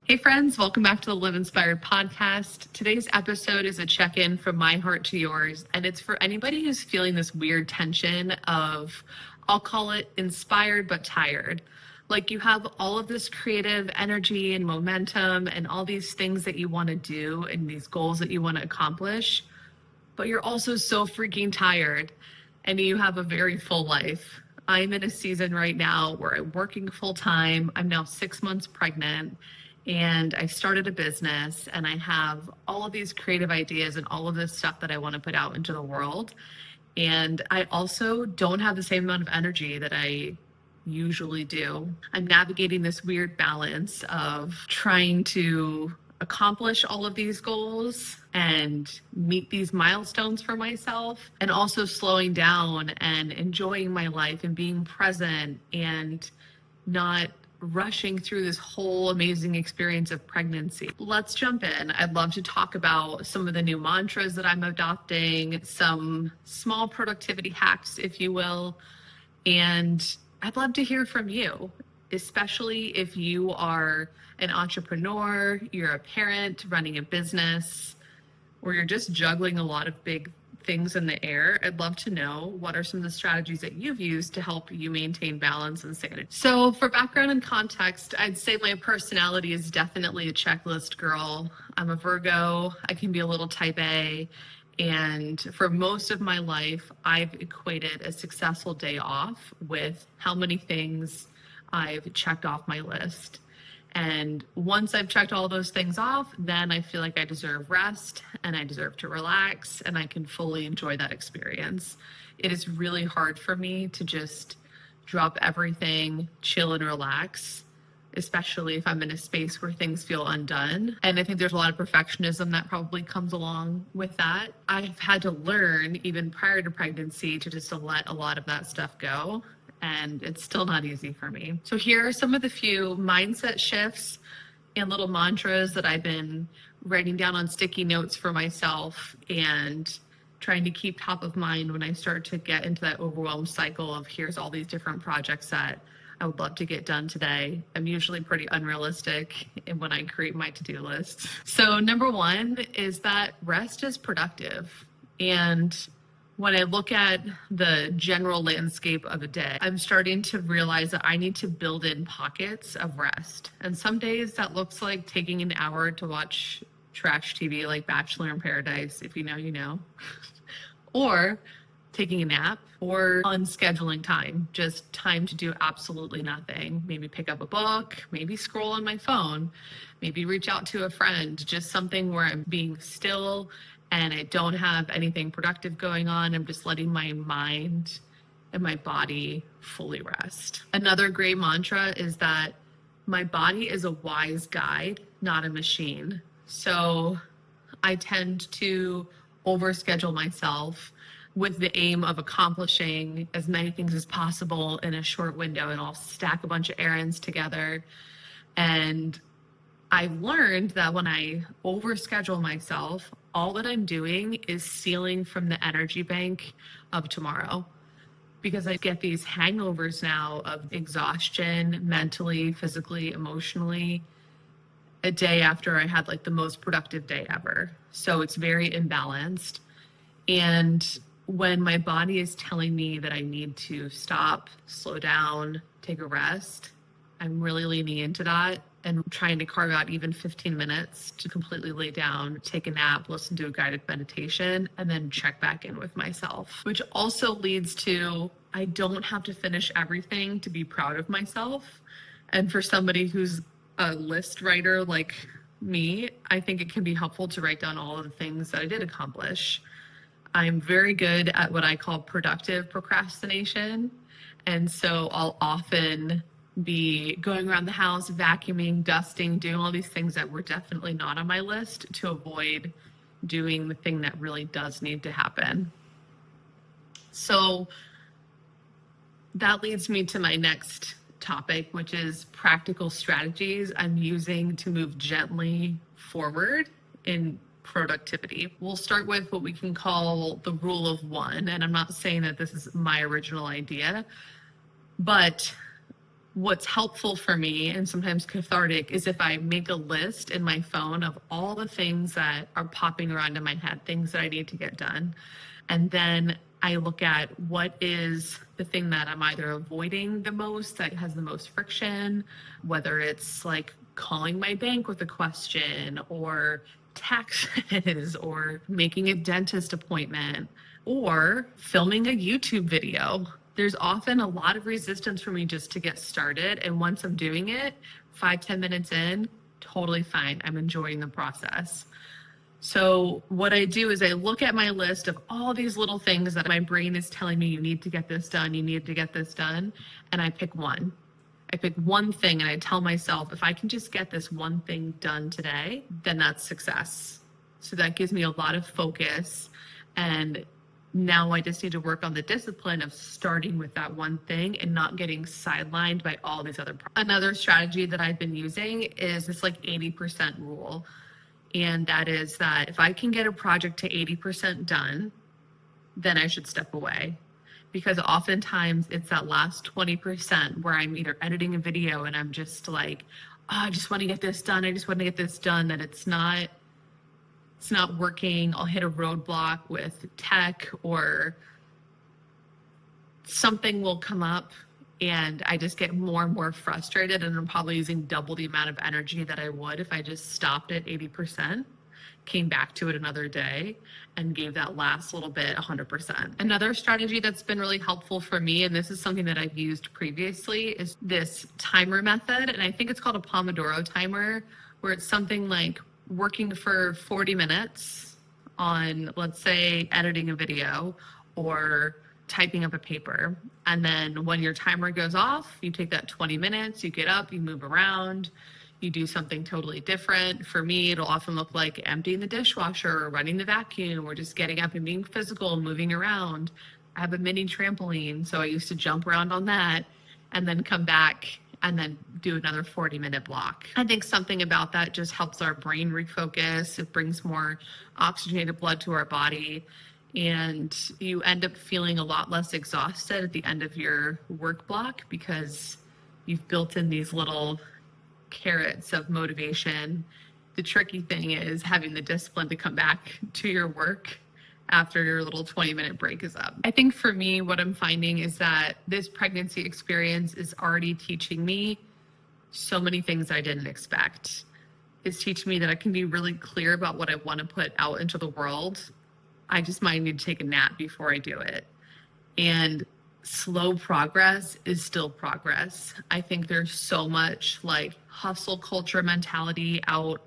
Hey friends, welcome back to the Live Inspired podcast. Today's episode is a check-in from my heart to yours, and it's for anybody who's feeling this weird tension of, I'll call it inspired but tired. Like you have all of this creative energy and momentum and all these things that you want to do and these goals that you want to accomplish, but you're also so freaking tired and you have a very full life. I'm in a season right now where I'm working full time. I'm now 6 months pregnant and I started a business and I have all of these creative ideas and all of this stuff that I want to put out into the world. And I also don't have the same amount of energy that I usually do. I'm navigating this weird balance of trying to accomplish all of these goals and meet these milestones for myself, and also slowing down and enjoying my life and being present and not rushing through this whole amazing experience of pregnancy. Let's jump in. I'd love to talk about some of the new mantras that I'm adopting, some small productivity hacks, if you will, and I'd love to hear from you, especially if you are an entrepreneur, you're a parent running a business, or you're just juggling a lot of big things in the air. I'd love to know what are some of the strategies that you've used to help you maintain balance and sanity. So for background and context, I'd say my personality is definitely a checklist girl. I'm a Virgo. I can be a little type A. And for most of my life, I've equated a successful day off with how many things I've checked off my list. And once I've checked all those things off, then I feel like I deserve rest and I deserve to relax and I can fully enjoy that experience. It is really hard for me to just drop everything, chill and relax, especially if I'm in a space where things feel undone. And I think there's a lot of perfectionism that probably comes along with that. I've had to learn, even prior to pregnancy, to just let a lot of that stuff go. And it's still not easy for me. So here are some of the few mindset shifts and little mantras that I've been writing down on sticky notes for myself and trying to keep top of mind when I start to get into that overwhelmed cycle of here's all these different projects that I would love to get done today. I'm usually pretty unrealistic when I create my to-do list. So number one is that rest is productive. And when I look at the general landscape of a day, I'm starting to realize that I need to build in pockets of rest. And some days that looks like taking an hour to watch trash TV like Bachelor in Paradise, if you know, you know, or taking a nap, or unscheduling time, just time to do absolutely nothing. Maybe pick up a book, maybe scroll on my phone, maybe reach out to a friend, just something where I'm being still and I don't have anything productive going on. I'm just letting my mind and my body fully rest. Another great mantra is that my body is a wise guide, not a machine. So I tend to overschedule myself with the aim of accomplishing as many things as possible in a short window, and I'll stack a bunch of errands together. And I've learned that when I overschedule myself, all that I'm doing is stealing from the energy bank of tomorrow, because I get these hangovers now of exhaustion mentally, physically, emotionally, a day after I had like the most productive day ever. So it's very imbalanced. And when my body is telling me that I need to stop, slow down, take a rest, I'm really leaning into that and trying to carve out even 15 minutes to completely lay down, take a nap, listen to a guided meditation, and then check back in with myself, which also leads to I don't have to finish everything to be proud of myself. And for somebody who's a list writer like me, I think it can be helpful to write down all of the things that I did accomplish. I'm very good at what I call productive procrastination. And so I'll often be going around the house, vacuuming, dusting, doing all these things that were definitely not on my list to avoid doing the thing that really does need to happen. So that leads me to my next topic, which is practical strategies I'm using to move gently forward in productivity. We'll start with what we can call the rule of one. And I'm not saying that this is my original idea, but what's helpful for me and sometimes cathartic is if I make a list in my phone of all the things that are popping around in my head, things that I need to get done. And then I look at what is the thing that I'm either avoiding the most, that has the most friction, whether it's like calling my bank with a question or taxes or making a dentist appointment or filming a YouTube video. There's often a lot of resistance for me just to get started. And once I'm doing it, 5-10 minutes in, totally fine. I'm enjoying the process. So what I do is I look at my list of all these little things that my brain is telling me, you need to get this done, you need to get this done. And I pick one. I pick one thing and I tell myself, if I can just get this one thing done today, then that's success. So that gives me a lot of focus. And now I just need to work on the discipline of starting with that one thing and not getting sidelined by all these other problems. Another strategy that I've been using is this like 80% rule. And that is that if I can get a project to 80% done, then I should step away. Because oftentimes it's that last 20% where I'm either editing a video and I'm just like, oh, I just want to get this done. I just want to get this done. That it's not working. I'll hit a roadblock with tech or something will come up and I just get more and more frustrated and I'm probably using double the amount of energy that I would if I just stopped at 80%, came back to it another day and gave that last little bit 100%. Another strategy that's been really helpful for me, and this is something that I've used previously, is this timer method. And I think it's called a Pomodoro timer, where it's something like working for 40 minutes on, let's say, editing a video or typing up a paper. And then when your timer goes off, you take that 20 minutes, you get up, you move around, you do something totally different. For me, it'll often look like emptying the dishwasher or running the vacuum or just getting up and being physical and moving around. I have a mini trampoline, so I used to jump around on that and then come back and then do another 40-minute block. I think something about that just helps our brain refocus. It brings more oxygenated blood to our body, and you end up feeling a lot less exhausted at the end of your work block because you've built in these little carrots of motivation. The tricky thing is having the discipline to come back to your work after your little 20-minute break is up. I think for me, what I'm finding is that this pregnancy experience is already teaching me so many things I didn't expect. It's teaching me that I can be really clear about what I want to put out into the world. I just might need to take a nap before I do it. And slow progress is still progress. I think there's so much like hustle culture mentality out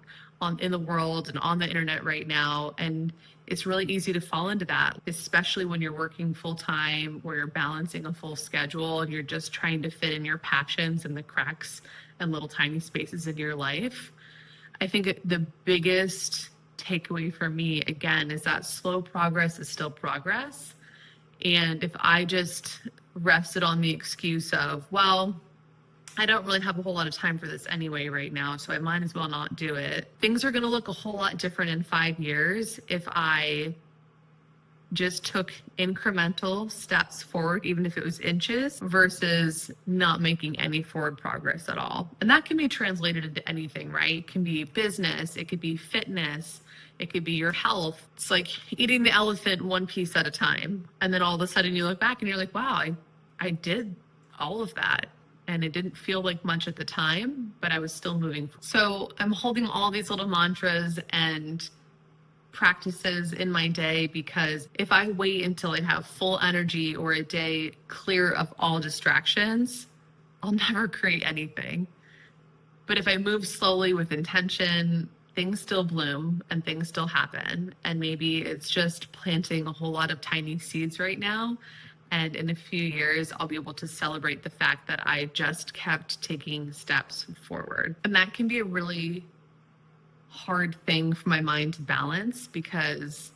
in the world and on the internet right now. And it's really easy to fall into that, especially when you're working full time or you're balancing a full schedule and you're just trying to fit in your passions and the cracks and little tiny spaces in your life. I think the biggest takeaway for me, again, is that slow progress is still progress. And if I just rested on the excuse of, well, I don't really have a whole lot of time for this anyway right now, so I might as well not do it. Things are going to look a whole lot different in 5 years if I just took incremental steps forward, even if it was inches, versus not making any forward progress at all. And that can be translated into anything, right? It can be business, it could be fitness, it could be your health. It's like eating the elephant one piece at a time. And then all of a sudden you look back and you're like, wow, I did all of that. And it didn't feel like much at the time, but I was still moving. So I'm holding all these little mantras and practices in my day, because if I wait until I have full energy or a day clear of all distractions, I'll never create anything. But if I move slowly with intention, things still bloom and things still happen. And maybe it's just planting a whole lot of tiny seeds right now. And in a few years, I'll be able to celebrate the fact that I just kept taking steps forward. And that can be a really hard thing for my mind to balance, because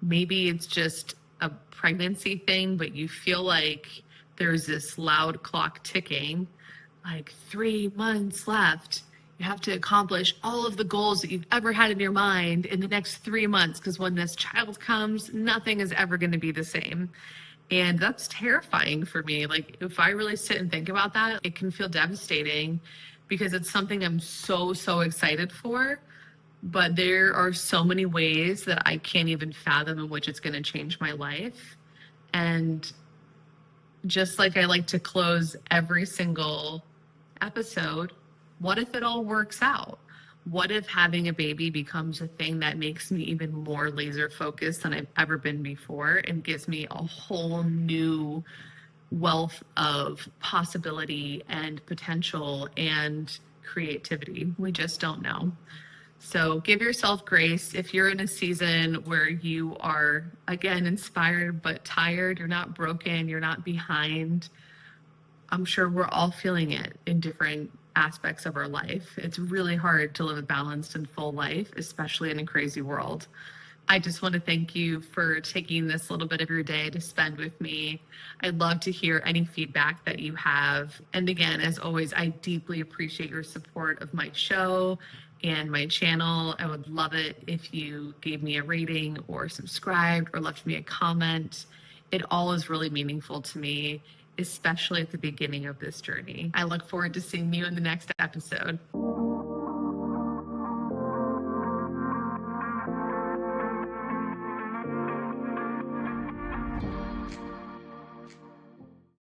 maybe it's just a pregnancy thing, but you feel like there's this loud clock ticking, like 3 months left. You have to accomplish all of the goals that you've ever had in your mind in the next 3 months, because when this child comes, nothing is ever going to be the same. And that's terrifying for me. Like, if I really sit and think about that, it can feel devastating because it's something I'm so, so excited for. But there are so many ways that I can't even fathom in which it's going to change my life. And just like I like to close every single episode, what if it all works out? What if having a baby becomes a thing that makes me even more laser focused than I've ever been before and gives me a whole new wealth of possibility and potential and creativity? We just don't know. So give yourself grace. If you're in a season where you are, again, inspired but tired, you're not broken, you're not behind, I'm sure we're all feeling it in different aspects of our life. It's really hard to live a balanced and full life, especially in a crazy world. I just want to thank you for taking this little bit of your day to spend with me. I'd love to hear any feedback that you have. And again, as always, I deeply appreciate your support of my show and my channel. I would love it if you gave me a rating or subscribed or left me a comment. It all is really meaningful to me, especially at the beginning of this journey. I look forward to seeing you in the next episode.